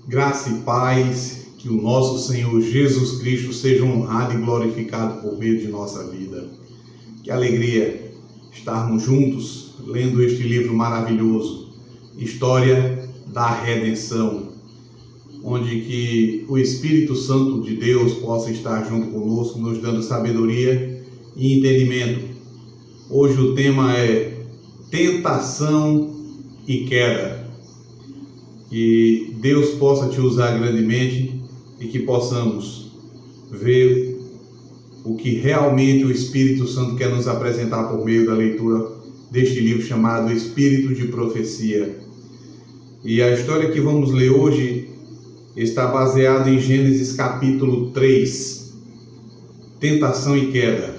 Graça e paz, que o nosso Senhor Jesus Cristo seja honrado e glorificado por meio de nossa vida. Que alegria estarmos juntos lendo este livro maravilhoso, História da Redenção, onde que o Espírito Santo de Deus possa estar junto conosco, nos dando sabedoria e entendimento. Hoje o tema é tentação e queda. Que Deus possa te usar grandemente e que possamos ver o que realmente o Espírito Santo quer nos apresentar por meio da leitura deste livro chamado Espírito de Profecia. E a história que vamos ler hoje está baseada em Gênesis capítulo 3, tentação e queda.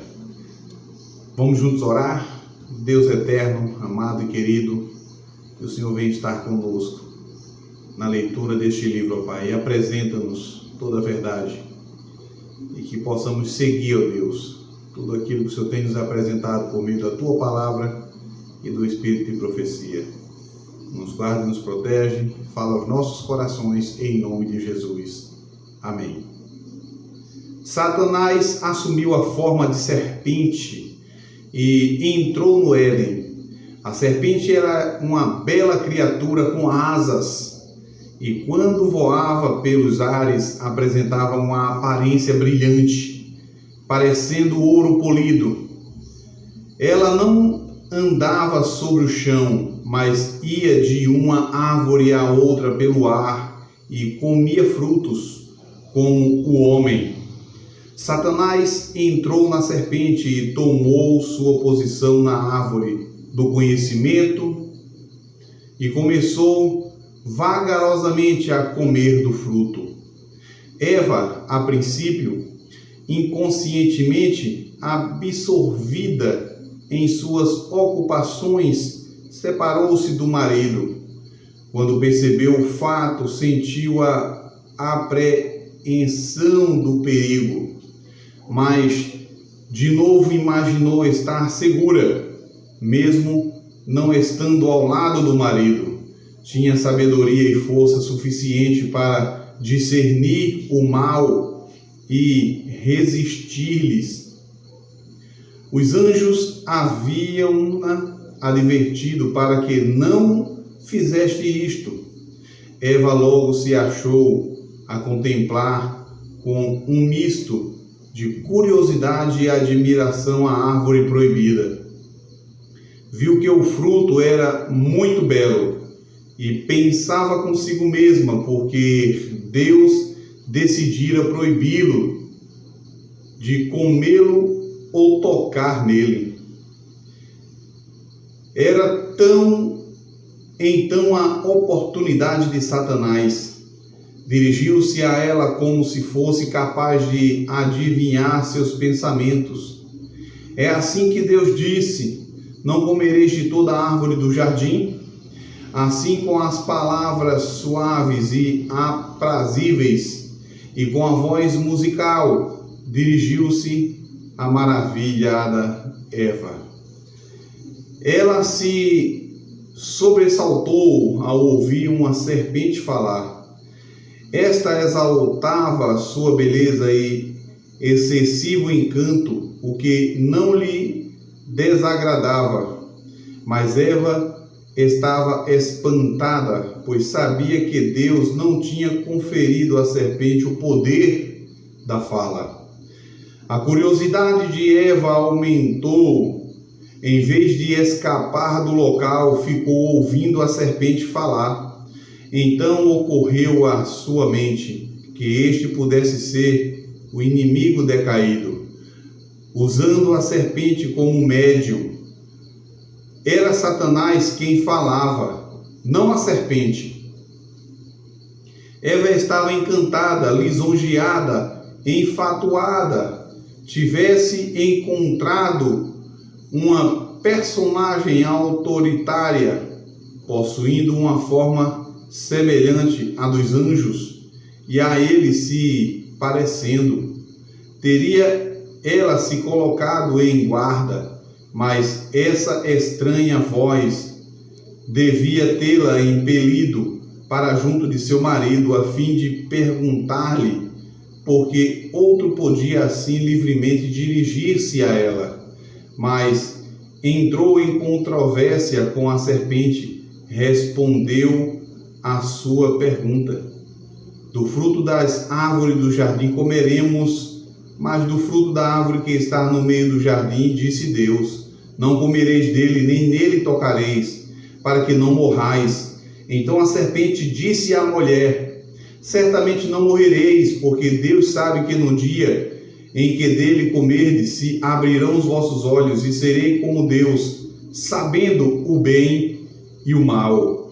Vamos juntos orar? Deus eterno, amado e querido, que o Senhor venha estar conosco na leitura deste livro, ó Pai, e apresenta-nos toda a verdade e que possamos seguir, ó Deus, tudo aquilo que o Senhor tem nos apresentado por meio da Tua Palavra e do Espírito de Profecia. Nos guarda e nos protege, fala aos nossos corações em nome de Jesus. Amém. Satanás assumiu a forma de serpente e entrou no Éden. A serpente era uma bela criatura com asas, e quando voava pelos ares apresentava uma aparência brilhante, parecendo ouro polido. Ela não andava sobre o chão, mas ia de uma árvore a outra pelo ar e comia frutos, como o homem. Satanás entrou na serpente e tomou sua posição na árvore do conhecimento e começou vagarosamente a comer do fruto. Eva, a princípio, inconscientemente absorvida em suas ocupações, separou-se do marido. Quando percebeu o fato, sentiu a apreensão do perigo, mas de novo imaginou estar segura, mesmo não estando ao lado do marido. Tinha sabedoria e força suficiente para discernir o mal e resistir-lhes. Os anjos haviam-na advertido para que não fizeste isto. Eva logo se achou a contemplar com um misto de curiosidade e admiração a árvore proibida. Viu que o fruto era muito belo e pensava consigo mesma, porque Deus decidira proibi-lo de comê-lo ou tocar nele. Era então a oportunidade de Satanás. Dirigiu-se a ela como se fosse capaz de adivinhar seus pensamentos. É assim que Deus disse: não comereis de toda a árvore do jardim? Assim, com as palavras suaves e aprazíveis e com a voz musical, dirigiu-se à maravilhada Eva. Ela se sobressaltou ao ouvir uma serpente falar. Esta exaltava sua beleza e excessivo encanto, o que não lhe desagradava. Mas Eva estava espantada, pois sabia que Deus não tinha conferido à serpente o poder da fala. A curiosidade de Eva aumentou. Em vez de escapar do local, ficou ouvindo a serpente falar. Então ocorreu à sua mente que este pudesse ser o inimigo decaído, usando a serpente como médium. Era Satanás quem falava, não a serpente. Eva estava encantada, lisonjeada, enfatuada. Tivesse encontrado uma personagem autoritária, possuindo uma forma semelhante à dos anjos e a eles se parecendo. Teria ela se colocado em guarda, mas essa estranha voz devia tê-la impelido para junto de seu marido, a fim de perguntar-lhe, porque outro podia assim livremente dirigir-se a ela. Mas entrou em controvérsia com a serpente, respondeu à sua pergunta: do fruto das árvores do jardim comeremos, mas do fruto da árvore que está no meio do jardim, disse Deus: não comereis dele, nem nele tocareis, para que não morrais. Então a serpente disse à mulher: certamente não morrereis, porque Deus sabe que no dia em que dele comerdes, se abrirão os vossos olhos, e serei como Deus, sabendo o bem e o mal.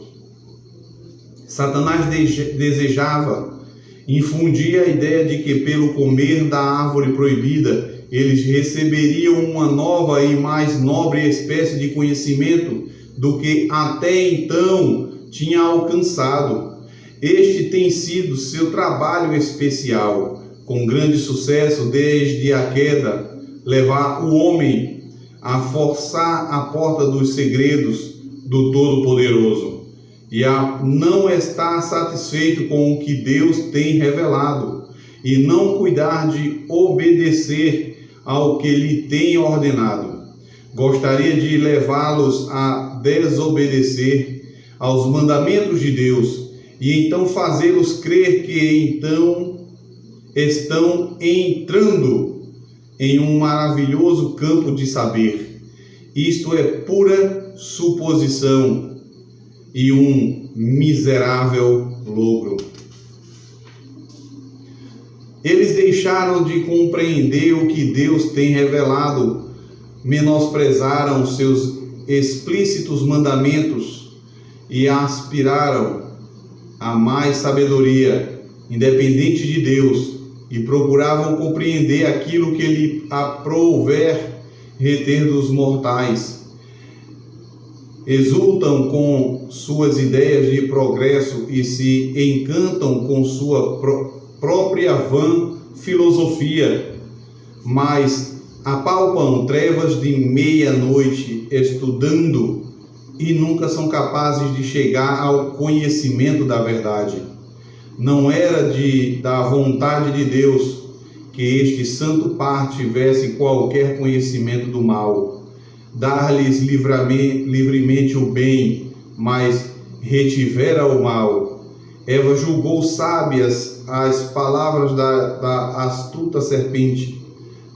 Satanás desejava infundir a ideia de que pelo comer da árvore proibida, eles receberiam uma nova e mais nobre espécie de conhecimento do que até então tinha alcançado. Este tem sido seu trabalho especial, com grande sucesso desde a queda, levar o homem a forçar a porta dos segredos do Todo-Poderoso e a não estar satisfeito com o que Deus tem revelado e não cuidar de obedecer ao que lhe tem ordenado. Gostaria de levá-los a desobedecer aos mandamentos de Deus e então fazê-los crer que então estão entrando em um maravilhoso campo de saber. Isto é pura suposição e um miserável logro. Eles deixaram de compreender o que Deus tem revelado, menosprezaram seus explícitos mandamentos e aspiraram a mais sabedoria, independente de Deus, e procuravam compreender aquilo que lhe aprouver reter dos mortais. Exultam com suas ideias de progresso e se encantam com sua própria vã filosofia, mas apalpam trevas de meia-noite estudando e nunca são capazes de chegar ao conhecimento da verdade. Não era da vontade de Deus que este santo par tivesse qualquer conhecimento do mal, dar-lhes livremente o bem, mas retivera o mal. Eva julgou sábias as palavras da astuta serpente,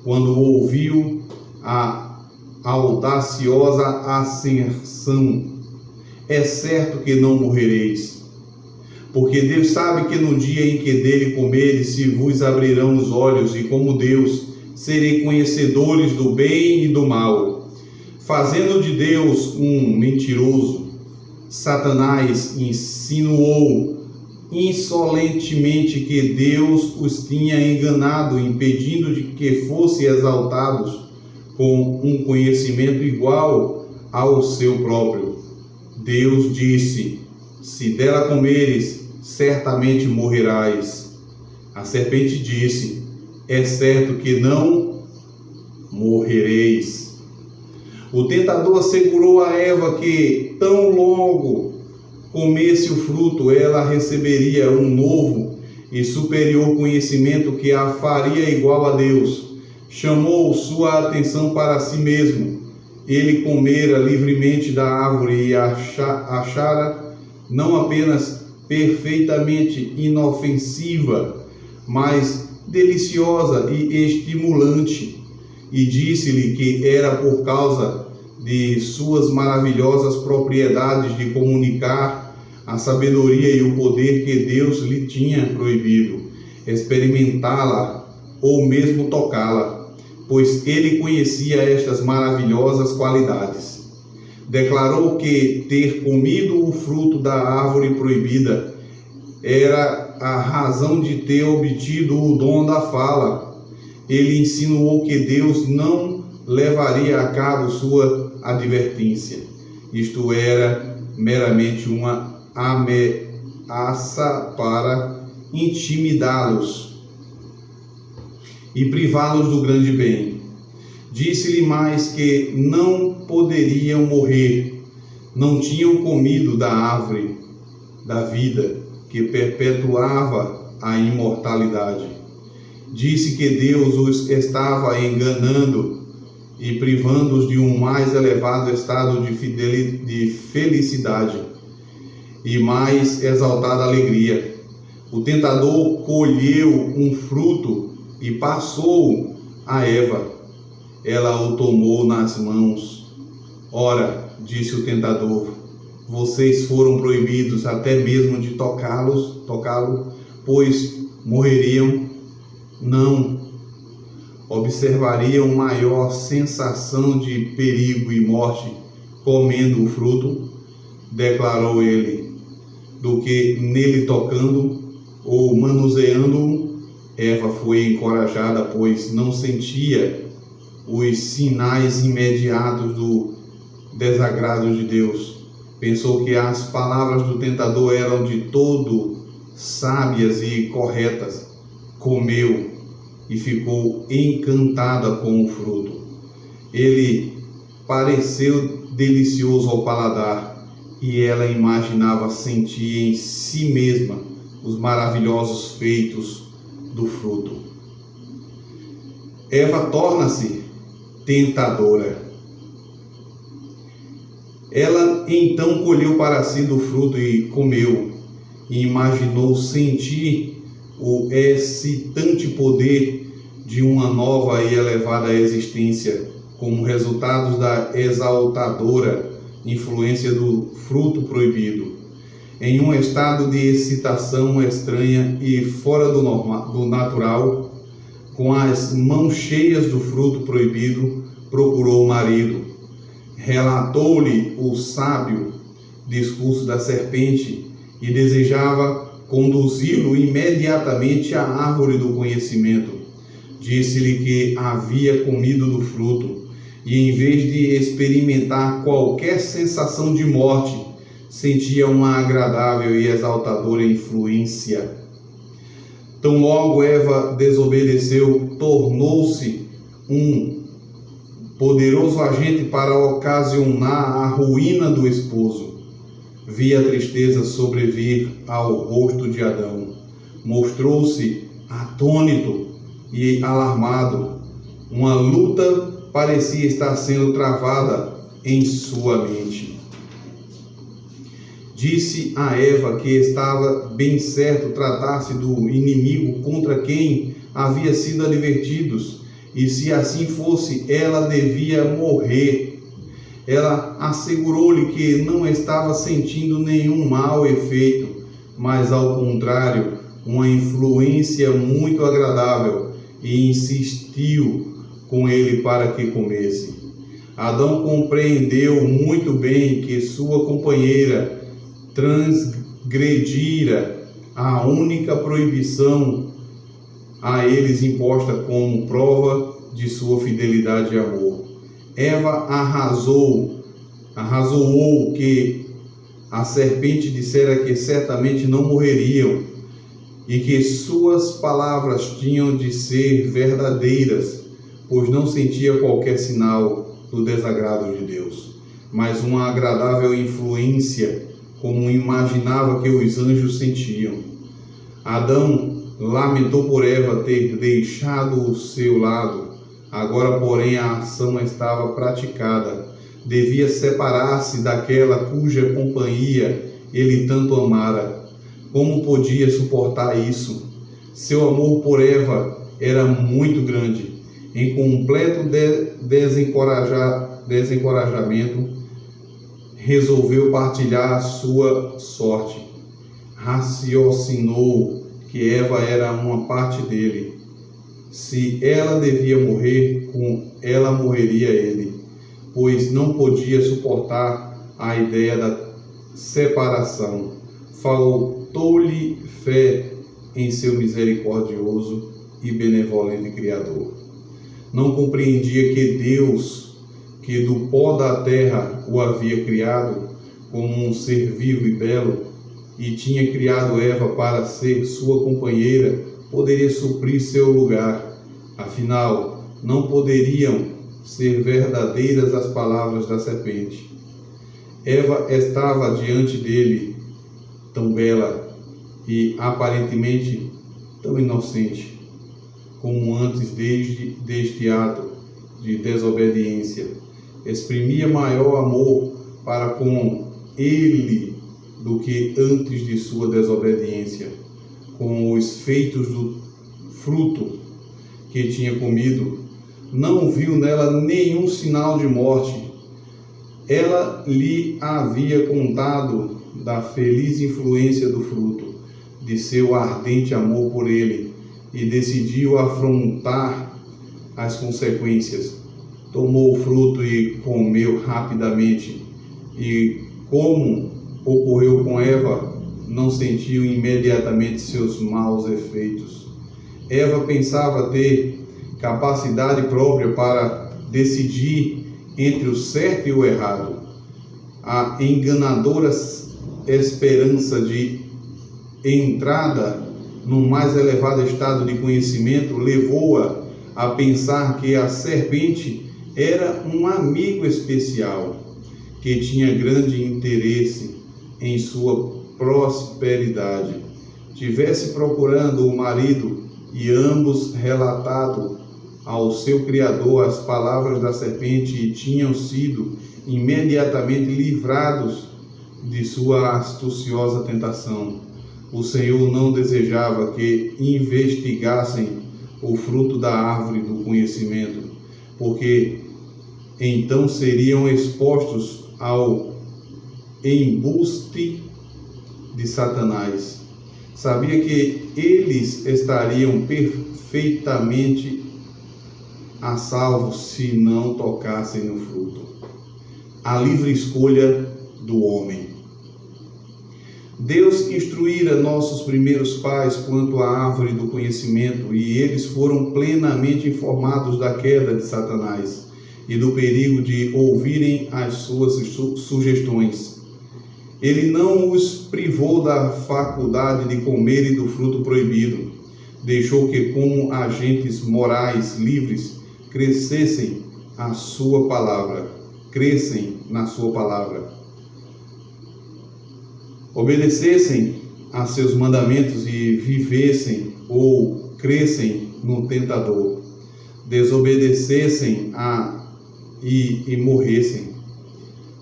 quando ouviu a audaciosa asserção: é certo que não morrereis. Porque Deus sabe que no dia em que dele comeres, se vos abrirão os olhos, e como Deus, serei conhecedores do bem e do mal. Fazendo de Deus um mentiroso, Satanás insinuou insolentemente que Deus os tinha enganado, impedindo de que fossem exaltados com um conhecimento igual ao seu próprio. Deus disse: se dela comeres, certamente morrerás. A serpente disse: é certo que não morrereis. O tentador assegurou a Eva que, tão logo comesse o fruto, ela receberia um novo e superior conhecimento que a faria igual a Deus. Chamou sua atenção para si mesmo. Ele comera livremente da árvore e achara não apenas perfeitamente inofensiva, mas deliciosa e estimulante. E disse-lhe que era por causa de suas maravilhosas propriedades de comunicar a sabedoria e o poder que Deus lhe tinha proibido experimentá-la ou mesmo tocá-la, pois ele conhecia estas maravilhosas qualidades. Declarou que ter comido o fruto da árvore proibida era a razão de ter obtido o dom da fala. Ele insinuou que Deus não levaria a cabo sua advertência. Isto era meramente uma ameaça para intimidá-los e privá-los do grande bem. Disse-lhe mais que não poderiam morrer, não tinham comido da árvore da vida que perpetuava a imortalidade. Disse que Deus os estava enganando e privando-os de um mais elevado estado de felicidade e mais exaltada alegria. O tentador colheu um fruto e passou a Eva. Ela o tomou nas mãos. Ora, disse o tentador, vocês foram proibidos até mesmo de tocá-lo, pois morreriam? Não. Observariam maior sensação de perigo e morte comendo o fruto, declarou ele, do que nele tocando ou manuseando-o. Eva foi encorajada, pois não sentia os sinais imediatos do desagrado de Deus. Pensou que as palavras do tentador eram de todo sábias e corretas. Comeu e ficou encantada com o fruto. Ele pareceu delicioso ao paladar e ela imaginava sentir em si mesma os maravilhosos feitos do fruto. Eva torna-se tentadora. Ela então colheu para si do fruto e comeu, e imaginou sentir o excitante poder de uma nova e elevada existência, como resultado da exaltadora influência do fruto proibido. Em um estado de excitação estranha e fora do natural, com as mãos cheias do fruto proibido, procurou o marido. Relatou-lhe o sábio discurso da serpente e desejava conduzi-lo imediatamente à árvore do conhecimento. Disse-lhe que havia comido do fruto e, em vez de experimentar qualquer sensação de morte, sentia uma agradável e exaltadora influência. Tão logo Eva desobedeceu, tornou-se um poderoso agente para ocasionar a ruína do esposo. Via a tristeza sobrevir ao rosto de Adão. Mostrou-se atônito e alarmado. Uma luta parecia estar sendo travada em sua mente. Disse a Eva que estava bem certo tratar-se do inimigo contra quem havia sido advertidos, e se assim fosse, ela devia morrer. Ela assegurou-lhe que não estava sentindo nenhum mau efeito, mas ao contrário, uma influência muito agradável, e insistiu com ele para que comesse. Adão compreendeu muito bem que sua companheira transgredira a única proibição a eles imposta como prova de sua fidelidade e amor. Eva arrasou que a serpente dissera que certamente não morreriam e que suas palavras tinham de ser verdadeiras, pois não sentia qualquer sinal do desagrado de Deus, mas uma agradável influência, como imaginava que os anjos sentiam. Adão lamentou por Eva ter deixado o seu lado. Agora, porém, a ação estava praticada. Devia separar-se daquela cuja companhia ele tanto amara. Como podia suportar isso? Seu amor por Eva era muito grande. Em completo desencorajamento, resolveu partilhar a sua sorte. Raciocinou que Eva era uma parte dele. Se ela devia morrer, com ela morreria ele, pois não podia suportar a ideia da separação. Faltou-lhe fé em seu misericordioso e benevolente Criador. Não compreendia que Deus, que do pó da terra o havia criado como um ser vivo e belo, e tinha criado Eva para ser sua companheira, poderia suprir seu lugar. Afinal, não poderiam ser verdadeiras as palavras da serpente. Eva estava diante dele tão bela e aparentemente tão inocente como antes deste ato de desobediência, exprimia maior amor para com ele do que antes de sua desobediência. Com os feitos do fruto que tinha comido, não viu nela nenhum sinal de morte. Ela lhe havia contado da feliz influência do fruto, de seu ardente amor por ele, e decidiu afrontar as consequências. Tomou o fruto e comeu rapidamente, e como ocorreu com Eva, não sentiu imediatamente seus maus efeitos. Eva pensava ter capacidade própria para decidir entre o certo e o errado. A enganadora esperança de entrada no mais elevado estado de conhecimento levou-a a pensar que a serpente era um amigo especial, que tinha grande interesse em sua prosperidade. Tivesse procurando o marido e ambos relatado ao seu Criador as palavras da serpente e tinham sido imediatamente livrados de sua astuciosa tentação. O Senhor não desejava que investigassem o fruto da árvore do conhecimento, porque então seriam expostos ao embuste de Satanás. Sabia que eles estariam perfeitamente a salvo se não tocassem no fruto. A livre escolha do homem. Deus instruíra nossos primeiros pais quanto à árvore do conhecimento, e eles foram plenamente informados da queda de Satanás e do perigo de ouvirem as suas sugestões. Ele não os privou da faculdade de comerem do fruto proibido. Deixou que, como agentes morais livres, crescessem na sua palavra, obedecessem a seus mandamentos e vivessem ou crescem no tentador, desobedecessem e morressem.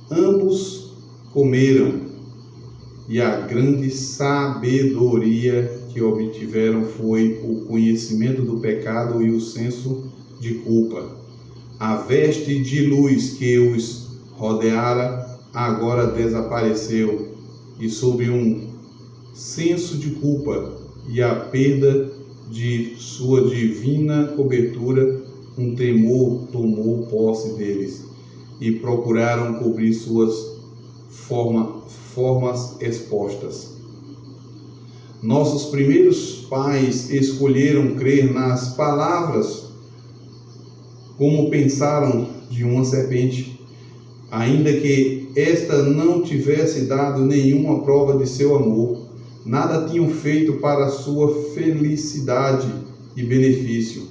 Ambos comeram, e a grande sabedoria que obtiveram foi o conhecimento do pecado e o senso de culpa. A veste de luz que os rodeara agora desapareceu, e sob um senso de culpa e a perda de sua divina cobertura, um temor tomou posse deles, e procuraram cobrir suas formas expostas. Nossos primeiros pais escolheram crer nas palavras como pensaram de uma serpente, ainda que esta não tivesse dado nenhuma prova de seu amor. Nada tinham feito para sua felicidade e benefício,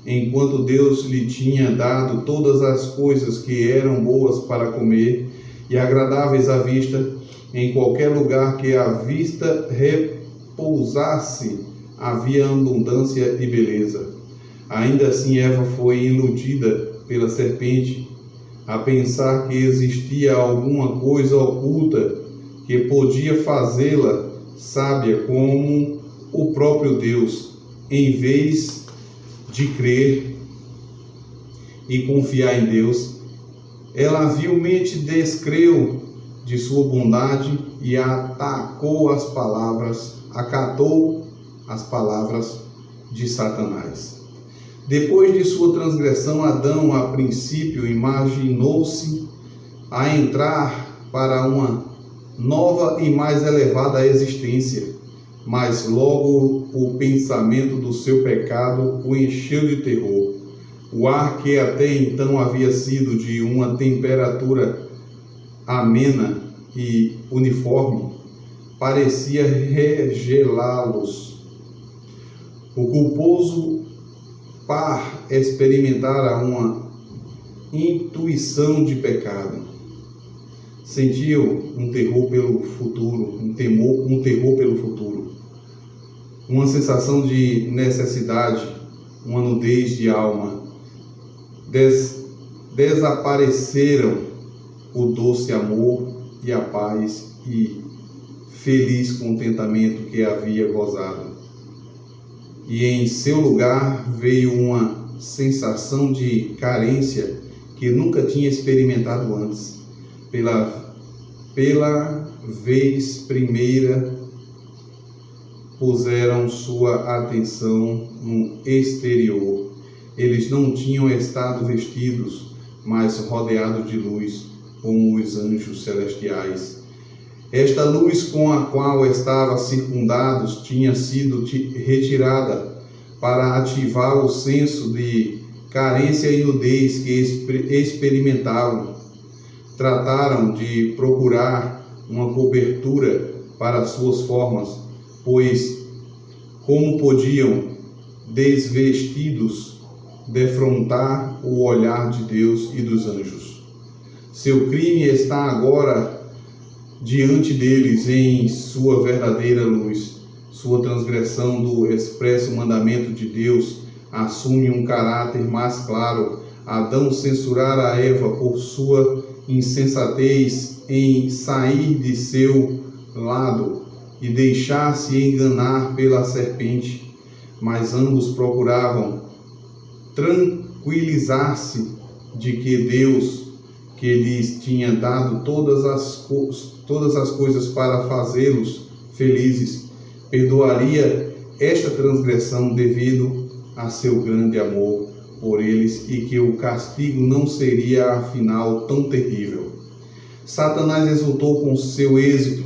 enquanto Deus lhe tinha dado todas as coisas que eram boas para comer e agradáveis à vista. Em qualquer lugar que a vista repousasse, havia abundância e beleza. Ainda assim, Eva foi iludida pela serpente a pensar que existia alguma coisa oculta que podia fazê-la sábia como o próprio Deus. Em vez de crer e confiar em Deus, ela vilmente descreu de sua bondade e acatou as palavras de Satanás. Depois de sua transgressão, Adão, a princípio, imaginou-se a entrar para uma nova e mais elevada existência, mas logo o pensamento do seu pecado o encheu de terror. O ar, que até então havia sido de uma temperatura amena e uniforme, parecia regelá-los. O culposo par experimentara uma intuição de pecado. Sentiu um terror pelo futuro, um terror pelo futuro, uma sensação de necessidade, uma nudez de alma. Desapareceram o doce amor e a paz e feliz contentamento que havia gozado. E em seu lugar veio uma sensação de carência que nunca tinha experimentado antes. Pela vez primeira, puseram sua atenção no exterior. Eles não tinham estado vestidos, mas rodeados de luz, como os anjos celestiais. Esta luz com a qual estavam circundados tinha sido retirada para ativar o senso de carência e nudez que experimentavam. Trataram de procurar uma cobertura para suas formas, pois, como podiam, desvestidos, defrontar o olhar de Deus e dos anjos? Seu crime está agora diante deles em sua verdadeira luz. Sua transgressão do expresso mandamento de Deus assume um caráter mais claro. Adão censurara a Eva por sua insensatez em sair de seu lado e deixar-se enganar pela serpente, mas ambos procuravam tranquilizar-se de que Deus, que lhes tinha dado todas as coisas para fazê-los felizes, perdoaria esta transgressão devido a seu grande amor por eles e que o castigo não seria afinal tão terrível. Satanás exultou com seu êxito.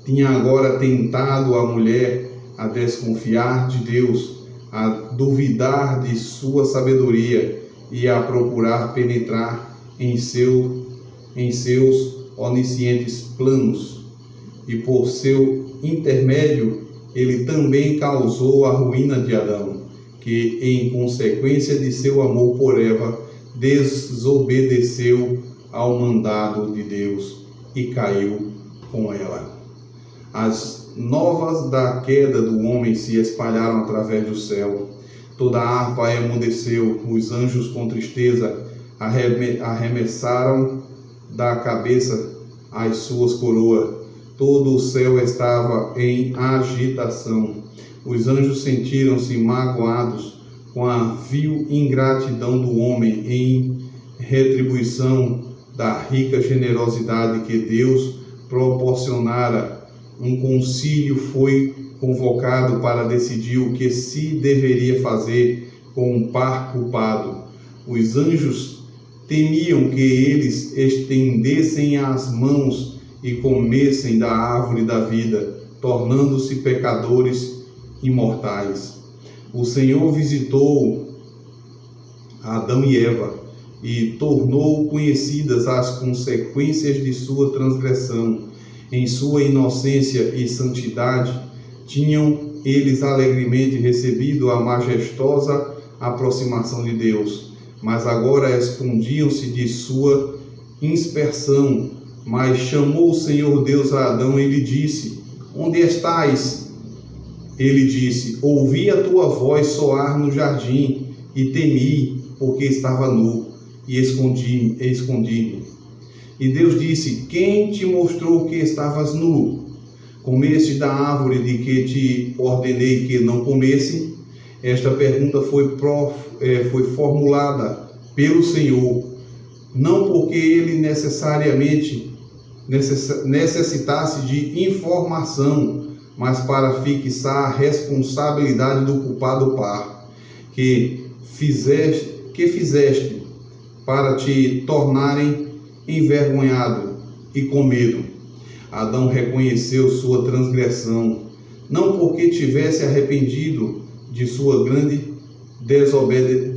Tinha agora tentado a mulher a desconfiar de Deus, a duvidar de sua sabedoria e a procurar penetrar em seus oniscientes planos. E por seu intermédio, ele também causou a ruína de Adão, que, em consequência de seu amor por Eva, desobedeceu ao mandado de Deus e caiu com ela. As novas da queda do homem se espalharam através do céu. Toda a harpa emudeceu, os anjos com tristeza arremessaram da cabeça as suas coroas. Todo o céu estava em agitação. Os anjos sentiram-se magoados com a vil ingratidão do homem em retribuição da rica generosidade que Deus proporcionara. Um concílio foi convocado para decidir o que se deveria fazer com um par culpado. Os anjos temiam que eles estendessem as mãos e comessem da árvore da vida, tornando-se pecadores imortais. O Senhor visitou Adão e Eva e tornou conhecidas as consequências de sua transgressão. Em sua inocência e santidade, tinham eles alegremente recebido a majestosa aproximação de Deus, mas agora escondiam-se de sua inspeção. Mas chamou o Senhor Deus a Adão e lhe disse: onde estás? Ele disse: ouvi a tua voz soar no jardim e temi, porque estava nu, e escondi-me. E Deus disse: quem te mostrou que estavas nu? Comeste da árvore de que te ordenei que não comesse? Esta pergunta foi formulada pelo Senhor, não porque ele necessitasse de informação, mas para fixar a responsabilidade do culpado par. Que fizeste para te tornarem envergonhado e com medo? Adão reconheceu sua transgressão, não porque tivesse arrependido de sua grande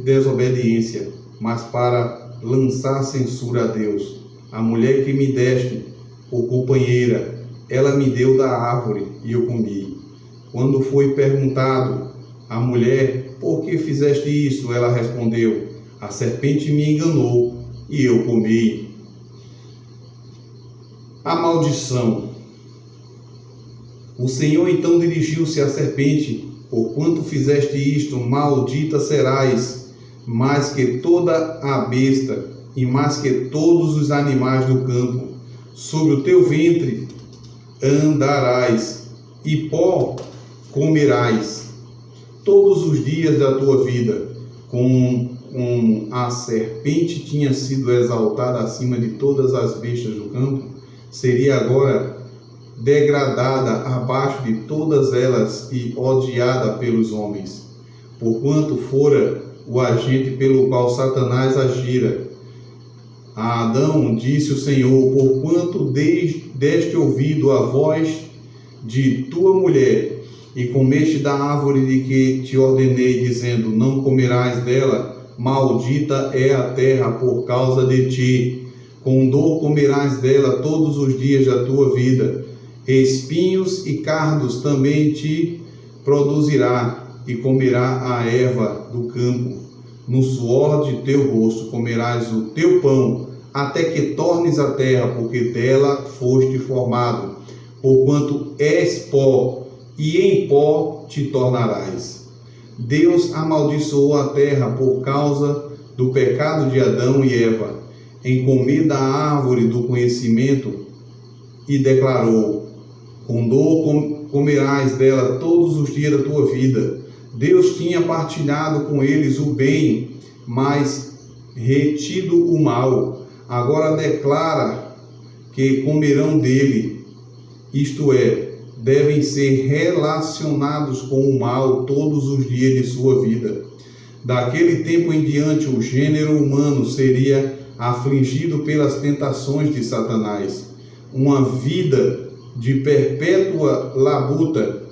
desobediência, mas para lançar censura a Deus. A mulher que me deste por companheira, ela me deu da árvore e eu comi. Quando foi perguntado à mulher: por que fizeste isso? Ela respondeu: a serpente me enganou e eu comi. A maldição. O Senhor então dirigiu-se à serpente: porquanto fizeste isto, maldita serás, mais que toda a besta, e mais que todos os animais do campo. Sobre o teu ventre andarás, e pó comerás todos os dias da tua vida. Como a serpente tinha sido exaltada acima de todas as bestas do campo, seria agora degradada abaixo de todas elas e odiada pelos homens, porquanto fora o agente pelo qual Satanás agira. A Adão disse o Senhor: porquanto deste ouvido à voz de tua mulher, e comeste da árvore de que te ordenei, dizendo: não comerás dela, maldita é a terra por causa de ti. Com dor comerás dela todos os dias da tua vida. Espinhos e cardos também te produzirá, e comerá a erva do campo. No suor de teu rosto comerás o teu pão, até que tornes a terra, porque dela foste formado. Porquanto és pó, e em pó te tornarás. Deus amaldiçoou a terra por causa do pecado de Adão e Eva, em comer da árvore do conhecimento, e declarou: com dor comerás dela todos os dias da tua vida. Deus tinha partilhado com eles o bem, mas retido o mal. Agora declara que comerão dele, isto é, devem ser relacionados com o mal todos os dias de sua vida. Daquele tempo em diante, o gênero humano seria afligido pelas tentações de Satanás. Uma vida de perpétua labuta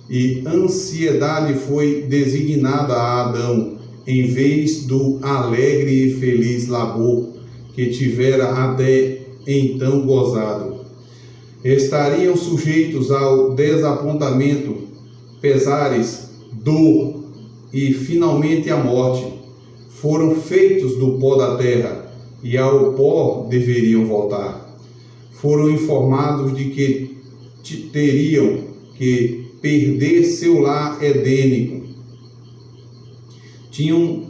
e ansiedade foi designada a Adão, em vez do alegre e feliz labor que tivera até então gozado. Estariam sujeitos ao desapontamento, pesares, dor e finalmente a morte. Foram feitos do pó da terra e ao pó deveriam voltar. Foram informados de que teriam que perder seu lar edênico. Tinham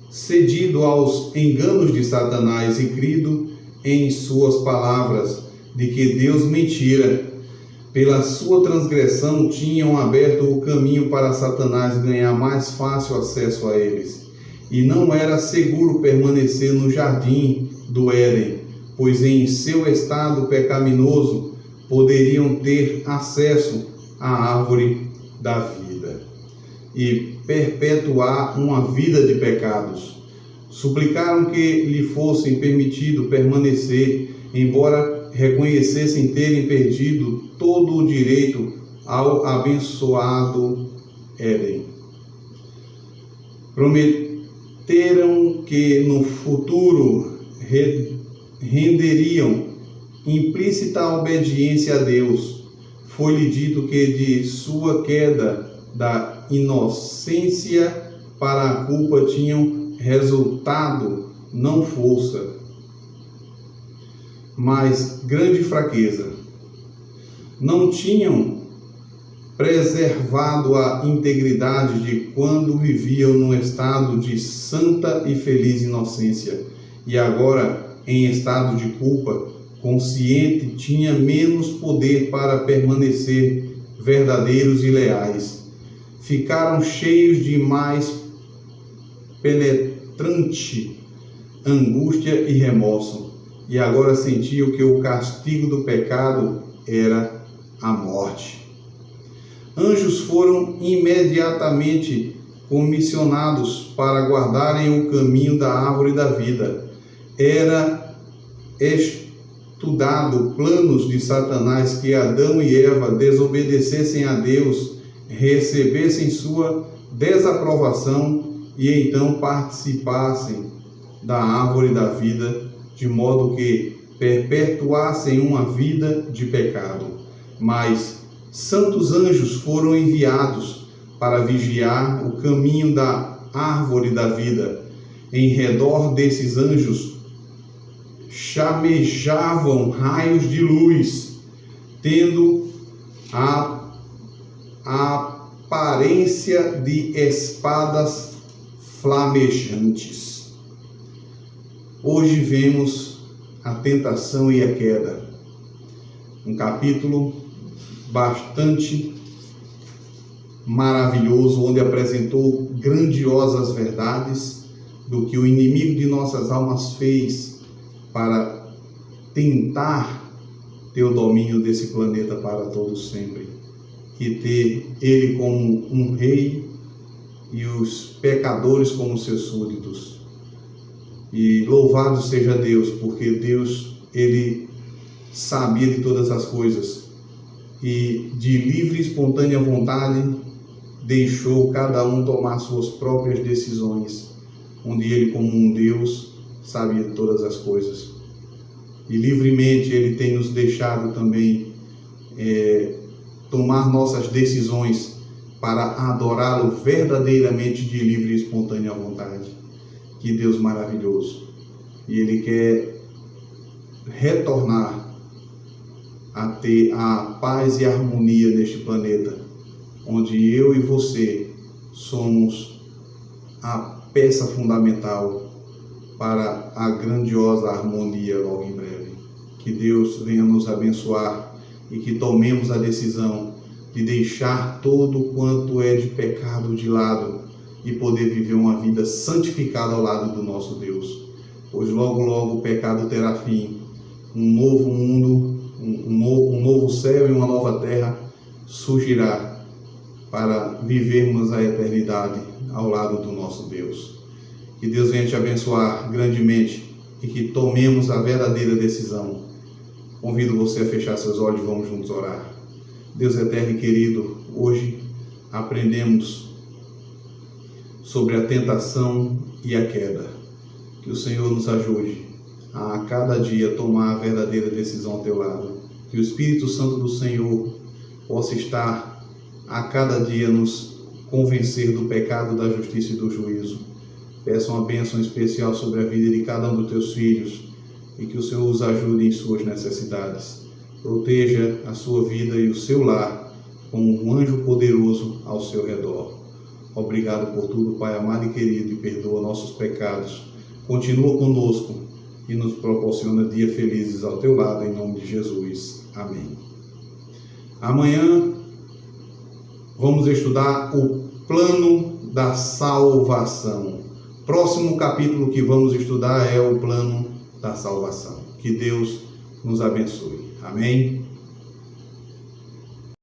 cedido aos enganos de Satanás e crido em suas palavras de que Deus mentira. Pela sua transgressão tinham aberto o caminho para Satanás ganhar mais fácil acesso a eles. E não era seguro permanecer no jardim do Éden, pois em seu estado pecaminoso poderiam ter acesso à árvore da vida e perpetuar uma vida de pecados. Suplicaram que lhe fosse permitido permanecer, embora reconhecessem terem perdido todo o direito ao abençoado Éden. Prometeram que no futuro renderiam implícita obediência a Deus. Foi-lhe dito que de sua queda da inocência para a culpa tinham resultado não força, mas grande fraqueza. Não tinham preservado a integridade de quando viviam num estado de santa e feliz inocência, e agora, em estado de culpa consciente, tinha menos poder para permanecer verdadeiros e leais. Ficaram cheios de mais penetrante angústia e remorso, e agora sentiam que o castigo do pecado era a morte. Anjos foram imediatamente comissionados para guardarem o caminho da árvore da vida. Era estudado planos de Satanás que Adão e Eva desobedecessem a Deus, recebessem sua desaprovação e então participassem da árvore da vida, de modo que perpetuassem uma vida de pecado. Mas santos anjos foram enviados para vigiar o caminho da árvore da vida. Em redor desses anjos chamejavam raios de luz, tendo a aparência de espadas flamejantes. Hoje vemos a tentação e a queda. Um capítulo bastante maravilhoso, onde apresentou grandiosas verdades do que o inimigo de nossas almas fez para tentar ter o domínio desse planeta para todos sempre e ter ele como um rei e os pecadores como seus súditos. E louvado seja Deus, porque Deus, ele sabia de todas as coisas e de livre e espontânea vontade deixou cada um tomar suas próprias decisões, onde ele, como um Deus, sabia de todas as coisas. E livremente ele tem nos deixado também tomar nossas decisões para adorá-lo verdadeiramente de livre e espontânea vontade. Que Deus maravilhoso! E ele quer retornar a ter a paz e a harmonia neste planeta, onde eu e você somos a peça fundamental para a grandiosa harmonia logo em breve. Que Deus venha nos abençoar e que tomemos a decisão de deixar todo quanto é de pecado de lado e poder viver uma vida santificada ao lado do nosso Deus. Pois logo, logo o pecado terá fim, um novo mundo, um novo céu e uma nova terra surgirá para vivermos a eternidade ao lado do nosso Deus. Que Deus venha te abençoar grandemente e que tomemos a verdadeira decisão. Convido você a fechar seus olhos e vamos juntos orar. Deus eterno e querido, hoje aprendemos sobre a tentação e a queda. Que o Senhor nos ajude a cada dia tomar a verdadeira decisão ao teu lado. Que o Espírito Santo do Senhor possa estar a cada dia nos convencer do pecado, da justiça e do juízo. Peço uma bênção especial sobre a vida de cada um dos teus filhos e que o Senhor os ajude em suas necessidades. Proteja a sua vida e o seu lar com um anjo poderoso ao seu redor. Obrigado por tudo, Pai amado e querido, e perdoa nossos pecados. Continua conosco e nos proporciona dias felizes ao teu lado, em nome de Jesus. Amém. Amanhã vamos estudar o plano da salvação. Próximo capítulo que vamos estudar é o plano da salvação. Que Deus nos abençoe. Amém?